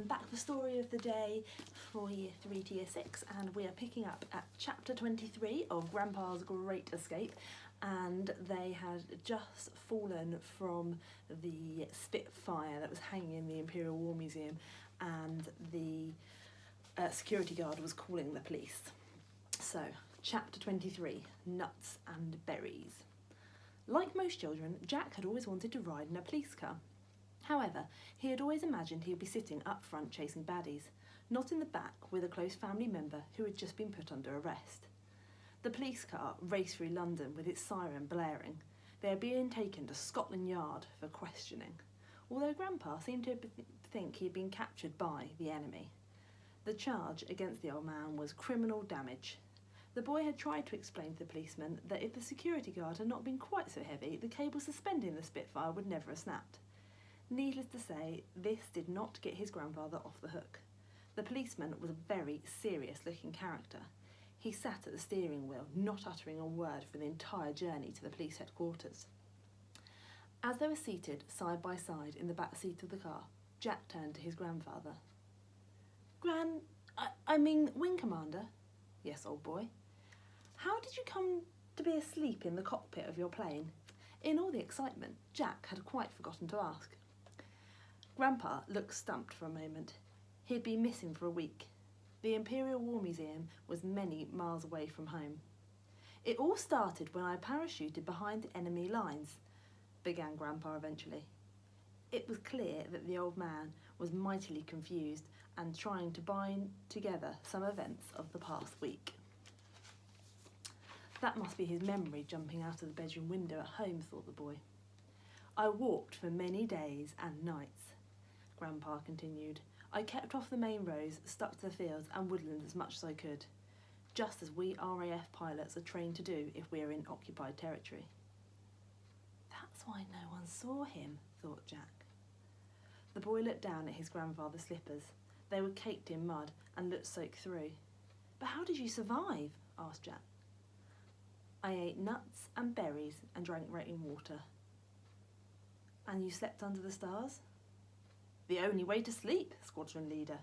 back for story of the day for year 3 to year 6, and we are picking up at chapter 23 of Grandpa's Great Escape, and they had just fallen from the Spitfire that was hanging in the Imperial War Museum, and the security guard was calling the police. So, chapter 23, Nuts and Berries. Like most children, Jack had always wanted to ride in a police car. However, he had always imagined he would be sitting up front chasing baddies, not in the back with a close family member who had just been put under arrest. The police car raced through London with its siren blaring. They were being taken to Scotland Yard for questioning, although Grandpa seemed to think he had been captured by the enemy. The charge against the old man was criminal damage. The boy had tried to explain to the policeman that if the security guard had not been quite so heavy, the cable suspending the Spitfire would never have snapped. Needless to say, this did not get his grandfather off the hook. The policeman was a very serious-looking character. He sat at the steering wheel, not uttering a word for the entire journey to the police headquarters. As they were seated side by side in the back seat of the car, Jack turned to his grandfather. Wing Commander? Yes, old boy. How did you come to be asleep in the cockpit of your plane? In all the excitement, Jack had quite forgotten to ask. Grandpa looked stumped for a moment. He had been missing for a week. The Imperial War Museum was many miles away from home. It all started when I parachuted behind enemy lines, began Grandpa eventually. It was clear that the old man was mightily confused and trying to bind together some events of the past week. That must be his memory jumping out of the bedroom window at home, thought the boy. I walked for many days and nights, Grandpa continued. I kept off the main roads, stuck to the fields and woodlands as much as I could, just as we RAF pilots are trained to do if we are in occupied territory. That's why no one saw him, thought Jack. The boy looked down at his grandfather's slippers. They were caked in mud and looked soaked through. But how did you survive? Asked Jack. I ate nuts and berries and drank rainwater. And you slept under the stars? The only way to sleep, squadron leader.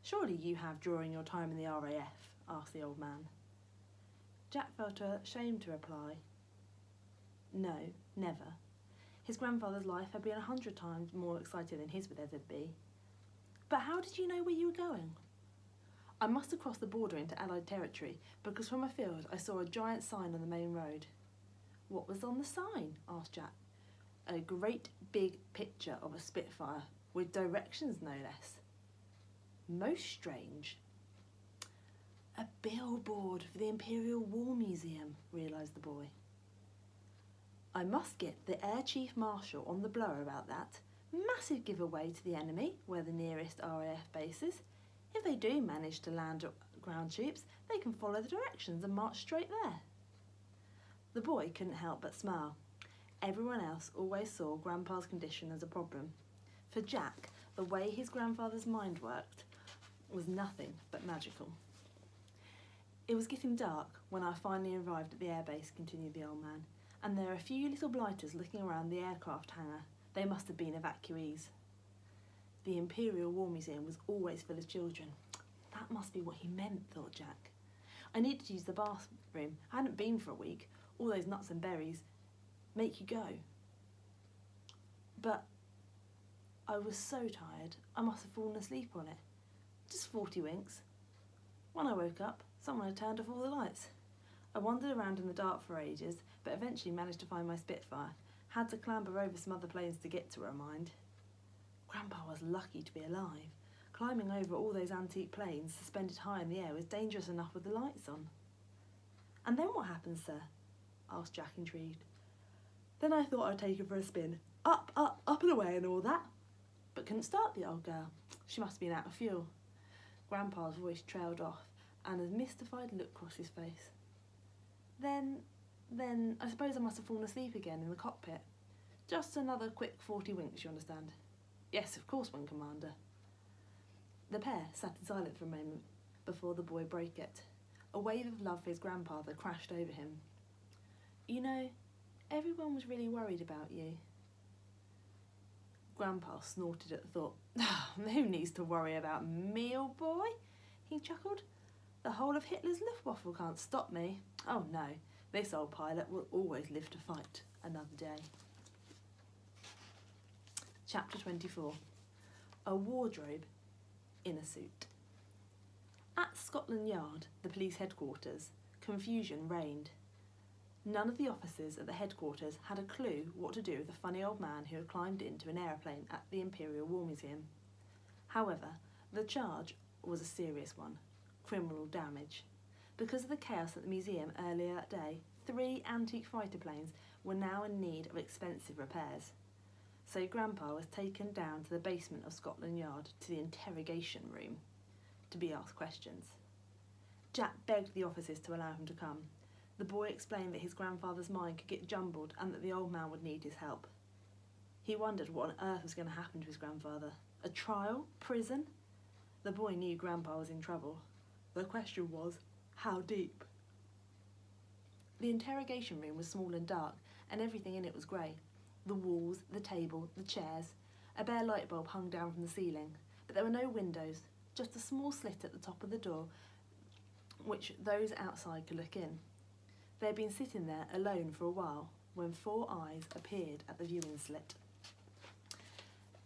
Surely you have during your time in the RAF, asked the old man. Jack felt ashamed to reply. No, never. His grandfather's life had been 100 times more exciting than his would ever be. But how did you know where you were going? I must have crossed the border into Allied territory because from a field I saw a giant sign on the main road. What was on the sign? Asked Jack. A great big picture of a Spitfire, with directions no less. Most strange. A billboard for the Imperial War Museum, realised the boy. I must get the Air Chief Marshal on the blower about that. Massive giveaway to the enemy, where the nearest RAF base is. If they do manage to land ground troops, they can follow the directions and march straight there. The boy couldn't help but smile. Everyone else always saw Grandpa's condition as a problem. For Jack, the way his grandfather's mind worked was nothing but magical. It was getting dark when I finally arrived at the airbase, continued the old man, and there were a few little blighters looking around the aircraft hangar. They must have been evacuees. The Imperial War Museum was always full of children. That must be what he meant, thought Jack. I needed to use the bathroom. I hadn't been for a week. All those nuts and berries make you go. But I was so tired, I must have fallen asleep on it. Just 40 winks. When I woke up, someone had turned off all the lights. I wandered around in the dark for ages, but eventually managed to find my Spitfire. Had to clamber over some other planes to get to her, mind. Grandpa was lucky to be alive. Climbing over all those antique planes suspended high in the air was dangerous enough with the lights on. And then what happened, sir? Asked Jack, intrigued. Then I thought I'd take her for a spin. Up and away and all that. But couldn't start the old girl. She must have been out of fuel. Grandpa's voice trailed off, and a mystified look crossed his face. Then, I suppose I must have fallen asleep again in the cockpit. Just another quick 40 winks, you understand. Yes, of course, Wing Commander. The pair sat in silence for a moment before the boy broke it. A wave of love for his grandfather crashed over him. You know, everyone was really worried about you. Grandpa snorted at the thought. Who needs to worry about me, old boy? He chuckled. The whole of Hitler's Luftwaffe can't stop me. Oh no, this old pilot will always live to fight another day. Chapter 24. A wardrobe in a suit. At Scotland Yard, the police headquarters, confusion reigned. None of the officers at the headquarters had a clue what to do with the funny old man who had climbed into an aeroplane at the Imperial War Museum. However, the charge was a serious one: criminal damage. Because of the chaos at the museum earlier that day, 3 antique fighter planes were now in need of expensive repairs. So Grandpa was taken down to the basement of Scotland Yard to the interrogation room to be asked questions. Jack begged the officers to allow him to come. The boy explained that his grandfather's mind could get jumbled and that the old man would need his help. He wondered what on earth was going to happen to his grandfather. A trial? Prison? The boy knew Grandpa was in trouble. The question was, how deep? The interrogation room was small and dark, and everything in it was grey. The walls, the table, the chairs. A bare light bulb hung down from the ceiling, but there were no windows, just a small slit at the top of the door, which those outside could look in. They had been sitting there alone for a while when 4 eyes appeared at the viewing slit.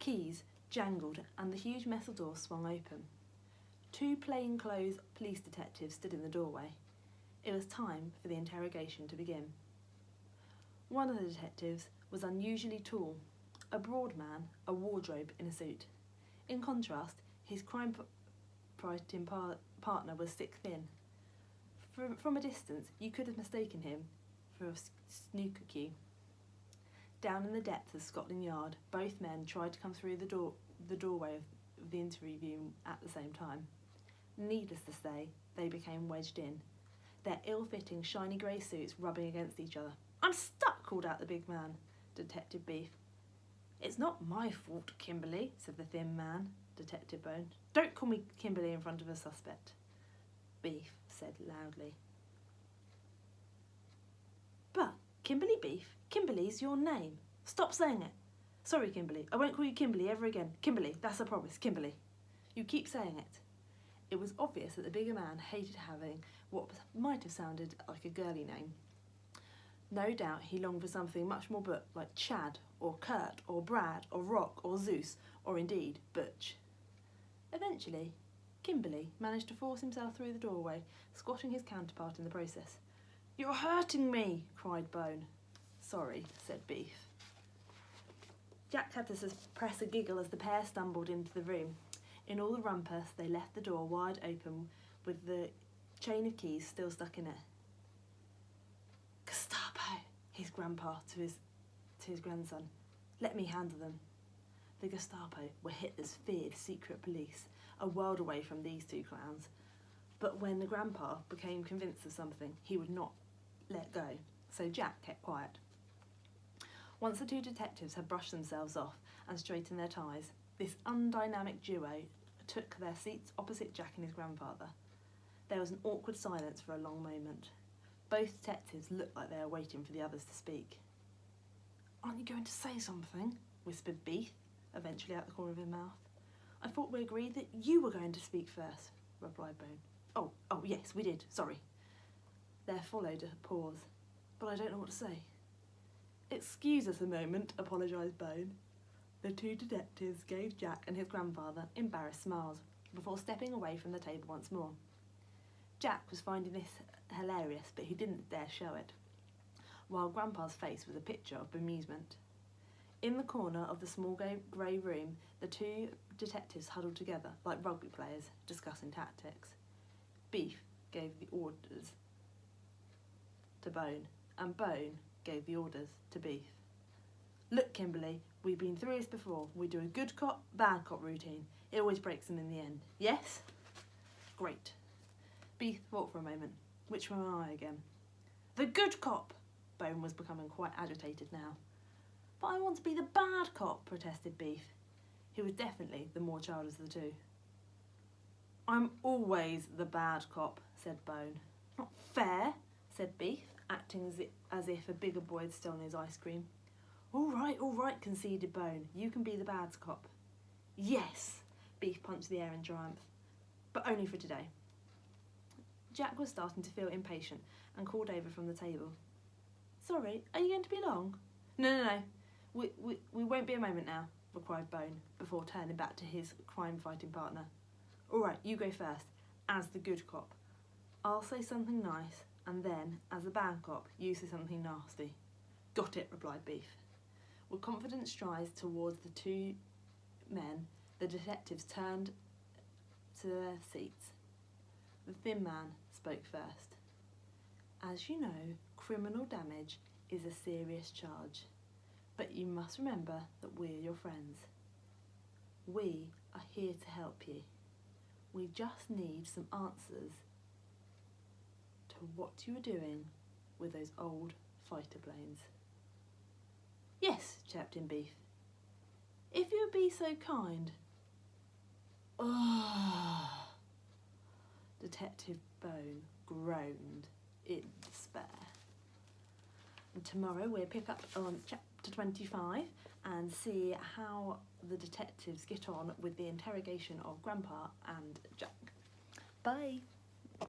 Keys jangled and the huge metal door swung open. 2 plainclothes police detectives stood in the doorway. It was time for the interrogation to begin. One of the detectives was unusually tall, a broad man, a wardrobe in a suit. In contrast, his crime-fighting partner was stick-thin. From a distance, you could have mistaken him for a snooker cue. Down in the depths of Scotland Yard, both men tried to come through the doorway of the interview room at the same time. Needless to say, they became wedged in, their ill-fitting, shiny grey suits rubbing against each other. "I'm stuck," called out the big man, Detective Beef. "It's not my fault, Kimberly," said the thin man, Detective Bone. "Don't call me Kimberly in front of a suspect," Beef said loudly. "But, Kimberly Beef, Kimberly's your name. Stop saying it." "Sorry, Kimberly, I won't call you Kimberly ever again. Kimberly, that's a promise, Kimberly." "You keep saying it." It was obvious that the bigger man hated having what might have sounded like a girly name. No doubt he longed for something much more but like Chad, or Kurt, or Brad, or Rock, or Zeus, or indeed Butch. Eventually, Kimberly managed to force himself through the doorway, squashing his counterpart in the process. "You're hurting me," cried Bone. "Sorry," said Beef. Jack had to suppress a giggle as the pair stumbled into the room. In all the rumpus, they left the door wide open with the chain of keys still stuck in it. "Gestapo," his grandpa to his grandson. "Let me handle them." The Gestapo were Hitler's feared secret police, a world away from these 2 clowns. But when the grandpa became convinced of something, he would not let go, so Jack kept quiet. Once the 2 detectives had brushed themselves off and straightened their ties, this undynamic duo took their seats opposite Jack and his grandfather. There was an awkward silence for a long moment. Both detectives looked like they were waiting for the others to speak. "Aren't you going to say something?" whispered Beef, eventually out the corner of his mouth. "I thought we agreed that you were going to speak first," replied Bone. Oh, yes, we did, sorry." There followed a pause. "But I don't know what to say." "Excuse us a moment," apologised Bone. The 2 detectives gave Jack and his grandfather embarrassed smiles before stepping away from the table once more. Jack was finding this hilarious, but he didn't dare show it, while Grandpa's face was a picture of bemusement. In the corner of the small grey room, the 2 detectives huddled together like rugby players discussing tactics. Beef gave the orders to Bone, and Bone gave the orders to Beef. "Look, Kimberly, we've been through this before. We do a good cop, bad cop routine. It always breaks them in the end. Yes?" "Great." Beef thought for a moment. Which one am I again? "The good cop!" Bone was becoming quite agitated now. "But I want to be the bad cop," protested Beef. He was definitely the more childish of the 2. "I'm always the bad cop," said Bone. "Not fair," said Beef, acting as if a bigger boy had stolen his ice cream. All right, conceded Bone. You can be the bad cop. Yes, Beef punched the air in triumph. But only for today. Jack was starting to feel impatient and called over from the table. Sorry, are you going to be long? No. We won't be a moment now, replied Bone, before turning back to his crime-fighting partner. All right, you go first, as the good cop. I'll say something nice, and then, as the bad cop, you say something nasty. Got it, replied Beef. With confident strides towards the two men, the detectives turned to their seats. The thin man spoke first. As you know, criminal damage is a serious charge, but you must remember that we're your friends. We are here to help you. We just need some answers to what you were doing with those old fighter planes. Yes, chirped in Beef. If you would be so kind. Oh, Detective Bone groaned in despair. And tomorrow we'll pick up on chapter 25 and see how the detectives get on with the interrogation of Grandpa and Jack. Bye.